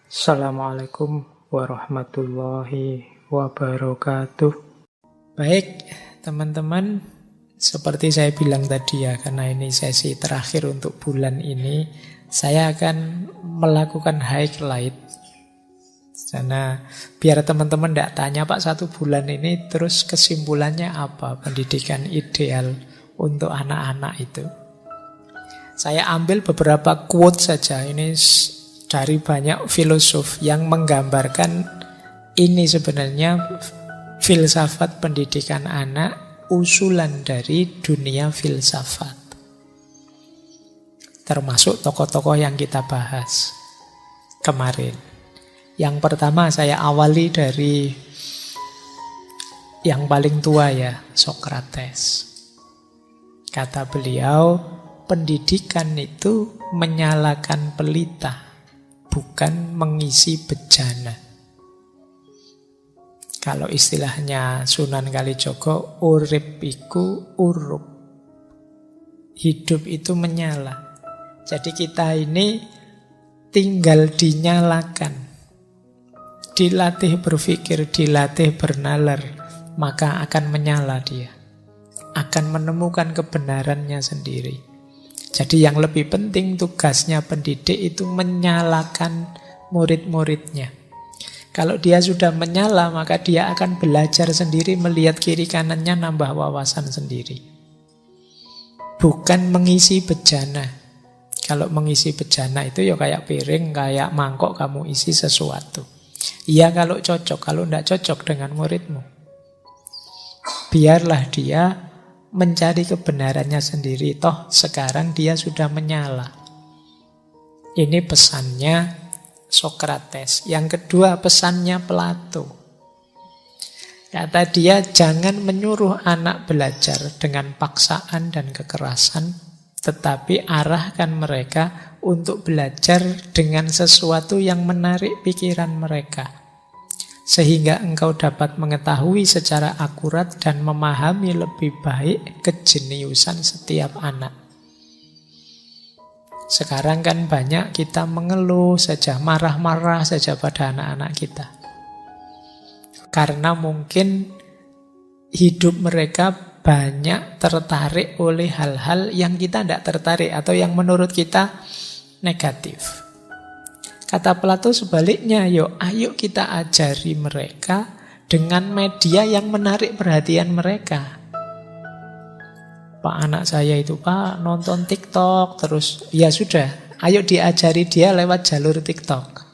Assalamualaikum warahmatullahi wabarakatuh. Baik, teman-teman, seperti saya bilang tadi ya, karena ini sesi terakhir untuk bulan ini, saya akan melakukan highlight. Karena biar teman-teman tidak tanya, Pak, 1 bulan ini terus kesimpulannya apa pendidikan ideal untuk anak-anak itu. Saya ambil beberapa quote saja, ini dari banyak filosof yang menggambarkan ini sebenarnya filsafat pendidikan anak, usulan dari dunia filsafat. Termasuk tokoh-tokoh yang kita bahas kemarin. Yang pertama saya awali dari yang paling tua ya, Socrates. Kata beliau, pendidikan itu menyalakan pelita, bukan mengisi bejana. Kalau istilahnya Sunan Kalijaga, urip iku urup. Hidup itu menyala. Jadi kita ini tinggal dinyalakan. Dilatih berpikir, dilatih bernalar, maka akan menyala dia. Akan menemukan kebenarannya sendiri. Jadi yang lebih penting tugasnya pendidik itu menyalakan murid-muridnya. Kalau dia sudah menyala, maka dia akan belajar sendiri, melihat kiri kanannya, nambah wawasan sendiri. Bukan mengisi bejana. Kalau mengisi bejana itu ya kayak piring, kayak mangkok kamu isi sesuatu. Iya kalau cocok, kalau tidak cocok dengan muridmu. Biarlah dia mencari kebenarannya sendiri. Toh sekarang dia sudah menyala. Ini pesannya Socrates. Yang kedua pesannya Plato. Kata dia, jangan menyuruh anak belajar dengan paksaan dan kekerasan, tetapi arahkan mereka untuk belajar dengan sesuatu yang menarik pikiran mereka, sehingga engkau dapat mengetahui secara akurat dan memahami lebih baik kejeniusan setiap anak. Sekarang kan banyak kita mengeluh saja, marah-marah saja pada anak-anak kita. Karena mungkin hidup mereka banyak tertarik oleh hal-hal yang kita tidak tertarik atau yang menurut kita negatif. Kata Plato sebaliknya, ayo kita ajari mereka dengan media yang menarik perhatian mereka. Pak, anak saya itu Pak nonton TikTok terus. Ya sudah, ayo diajari dia lewat jalur TikTok.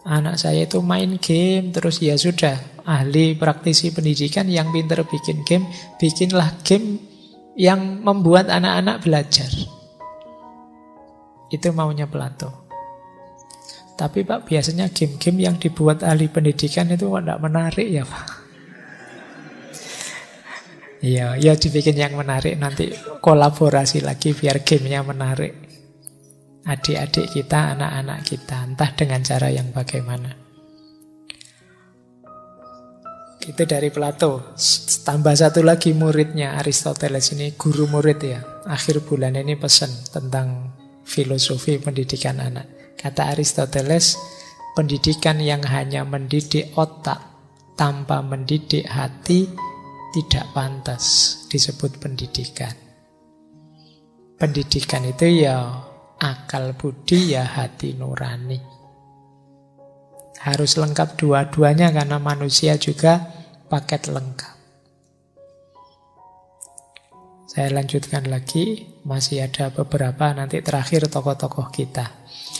Anak saya itu main game terus. Ya sudah, ahli praktisi pendidikan yang pintar bikin game, bikinlah game yang membuat anak-anak belajar. Itu maunya Plato. Tapi Pak, biasanya game-game yang dibuat ahli pendidikan itu tidak menarik ya Pak. Iya, ya dibikin yang menarik, nanti kolaborasi lagi biar gamenya menarik. Adik-adik kita, anak-anak kita, entah dengan cara yang bagaimana. Itu dari Plato. Tambah satu lagi muridnya, Aristoteles, ini guru murid ya. Akhir bulan ini pesan tentang filosofi pendidikan anak. Kata Aristoteles, pendidikan yang hanya mendidik otak tanpa mendidik hati tidak pantas disebut pendidikan. Pendidikan itu ya akal budi, ya hati nurani. Harus lengkap dua-duanya karena manusia juga paket lengkap. Saya lanjutkan lagi, masih ada beberapa nanti terakhir tokoh-tokoh kita.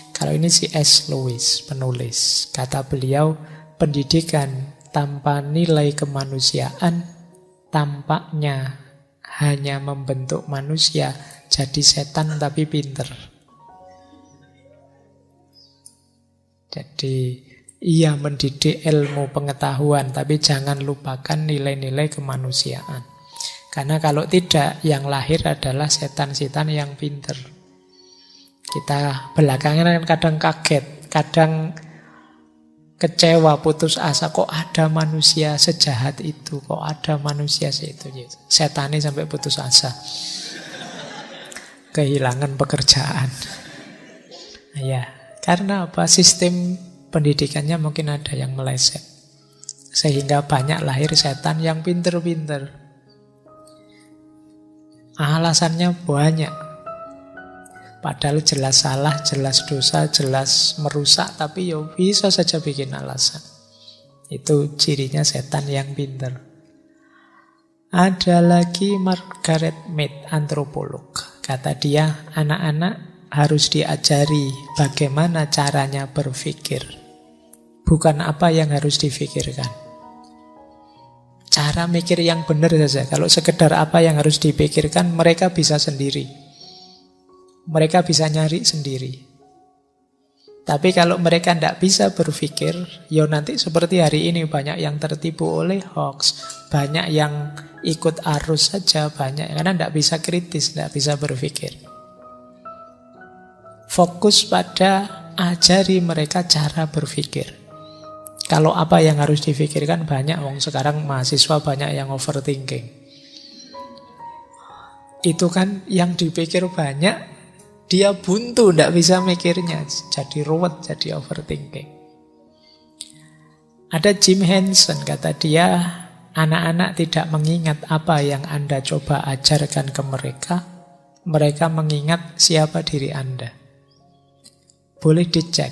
Kalau ini C.S. Lewis, penulis. Kata beliau, pendidikan tanpa nilai kemanusiaan tampaknya hanya membentuk manusia jadi setan tapi pinter. Jadi ia mendidik ilmu pengetahuan, tapi jangan lupakan nilai-nilai kemanusiaan. Karena kalau tidak, yang lahir adalah setan-setan yang pinter. Kita belakangan kadang kaget, kadang kecewa, putus asa, kok ada manusia sejahat itu, kok ada manusia itu. Setani sampai putus asa, kehilangan pekerjaan. Ya, Karena apa? Sistem pendidikannya mungkin ada yang meleset. Sehingga banyak lahir setan yang pinter-pinter. Alasannya banyak. Padahal jelas salah, jelas dosa, jelas merusak, tapi ya bisa saja bikin alasan. Itu cirinya setan yang pinter. Ada lagi Margaret Mead, antropolog. Kata dia, anak-anak harus diajari bagaimana caranya berpikir. Bukan apa yang harus difikirkan. Cara mikir yang benar saja. Kalau sekedar apa yang harus dipikirkan, mereka bisa sendiri. Mereka bisa nyari sendiri. Tapi kalau mereka tidak bisa berpikir, ya nanti seperti hari ini banyak yang tertipu oleh hoax, banyak yang ikut arus saja, banyak karena tidak bisa kritis, tidak bisa berpikir. Fokus pada ajari mereka cara berpikir. Kalau apa yang harus difikirkan banyak, sekarang mahasiswa banyak yang overthinking. Itu kan yang dipikir banyak, dia buntu, tidak bisa mikirnya. Jadi ruwet, jadi overthinking. Ada Jim Henson, kata dia, anak-anak tidak mengingat apa yang Anda coba ajarkan ke mereka. Mereka mengingat siapa diri Anda. Boleh dicek.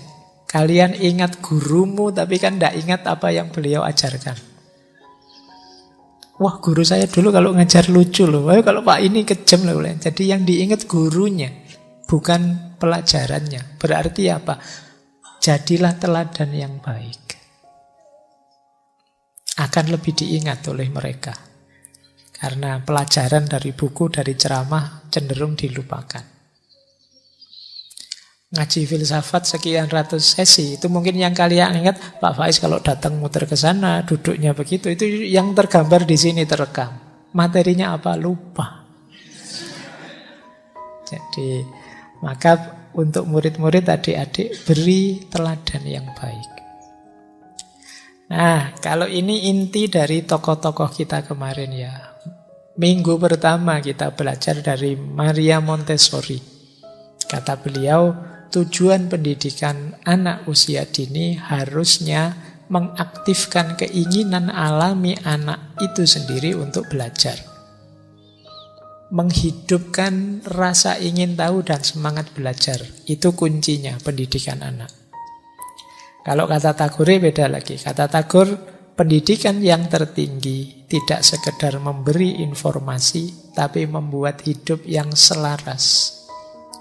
Kalian ingat gurumu, tapi kan tidak ingat apa yang beliau ajarkan. Wah, guru saya dulu kalau ngajar lucu loh. Wah, kalau Pak ini kejam loh. Jadi yang diingat gurunya, bukan pelajarannya. Berarti apa? Jadilah teladan yang baik. Akan lebih diingat oleh mereka. Karena pelajaran dari buku, dari ceramah cenderung dilupakan. Ngaji filsafat sekian ratus sesi, itu mungkin yang kalian ingat, Pak Faiz kalau datang muter ke sana, duduknya begitu, itu yang tergambar di sini terekam. Materinya apa? Lupa. Jadi maka untuk murid-murid, adik-adik, beri teladan yang baik. Nah, kalau ini inti dari tokoh-tokoh kita kemarin ya. Minggu pertama kita belajar dari Maria Montessori. Kata beliau, tujuan pendidikan anak usia dini harusnya mengaktifkan keinginan alami anak itu sendiri untuk belajar. Menghidupkan rasa ingin tahu dan semangat belajar. Itu kuncinya pendidikan anak. Kalau kata Tagore beda lagi. Kata Tagore, pendidikan yang tertinggi tidak sekedar memberi informasi, tapi membuat hidup yang selaras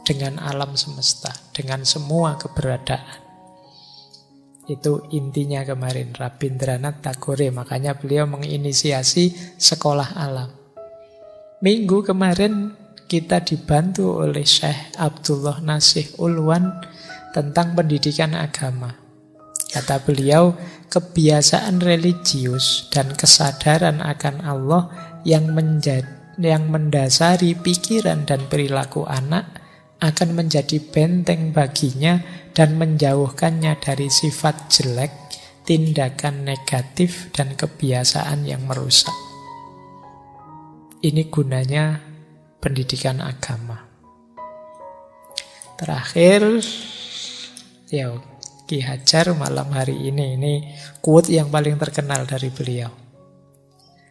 dengan alam semesta, dengan semua keberadaan. Itu intinya kemarin Rabindranath Tagore. Makanya beliau menginisiasi sekolah alam. Minggu kemarin kita dibantu oleh Syekh Abdullah Nasih Ulwan tentang pendidikan agama. Kata beliau, kebiasaan religius dan kesadaran akan Allah yang mendasari pikiran dan perilaku anak akan menjadi benteng baginya dan menjauhkannya dari sifat jelek, tindakan negatif, dan kebiasaan yang merusak. Ini gunanya pendidikan agama. Terakhir, ya Ki Hajar malam hari ini quote yang paling terkenal dari beliau.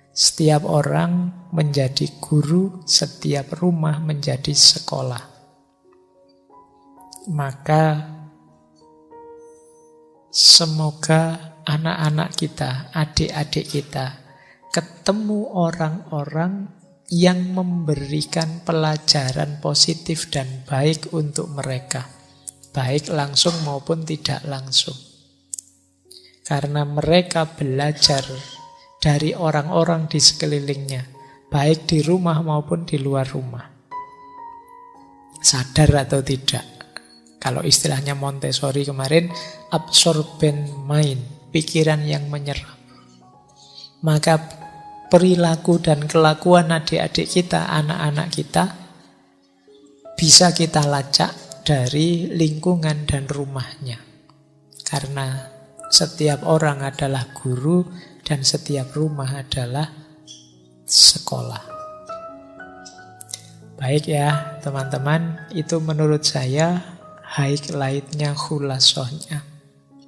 Setiap orang menjadi guru, setiap rumah menjadi sekolah. Maka semoga anak-anak kita, adik-adik kita ketemu orang-orang yang memberikan pelajaran positif dan baik untuk mereka, baik langsung maupun tidak langsung. Karena mereka belajar dari orang-orang di sekelilingnya, baik di rumah maupun di luar rumah. Sadar atau tidak, kalau istilahnya Montessori kemarin, absorbent mind, pikiran yang menyerap. Maka perilaku dan kelakuan adik-adik kita, anak-anak kita, bisa kita lacak dari lingkungan dan rumahnya. Karena setiap orang adalah guru dan setiap rumah adalah sekolah. Baik ya teman-teman, itu menurut saya highlight-nya, khulasohnya,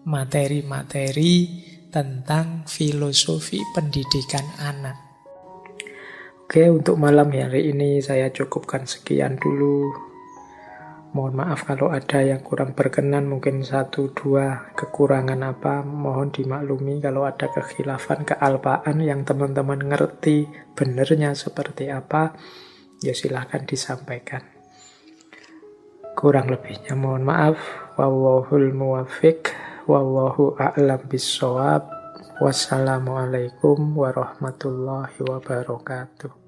materi-materi tentang filosofi pendidikan anak. Oke, untuk malam hari ini saya cukupkan sekian dulu. Mohon maaf kalau ada yang kurang berkenan, mungkin 1-2 kekurangan apa, mohon dimaklumi. Kalau ada kekhilafan, kealpaan yang teman-teman ngerti benernya seperti apa, ya silahkan disampaikan. Kurang lebihnya mohon maaf. Wallahul muwaffiq, wallahu a'lam bissawab. Wassalamualaikum warahmatullahi wabarakatuh.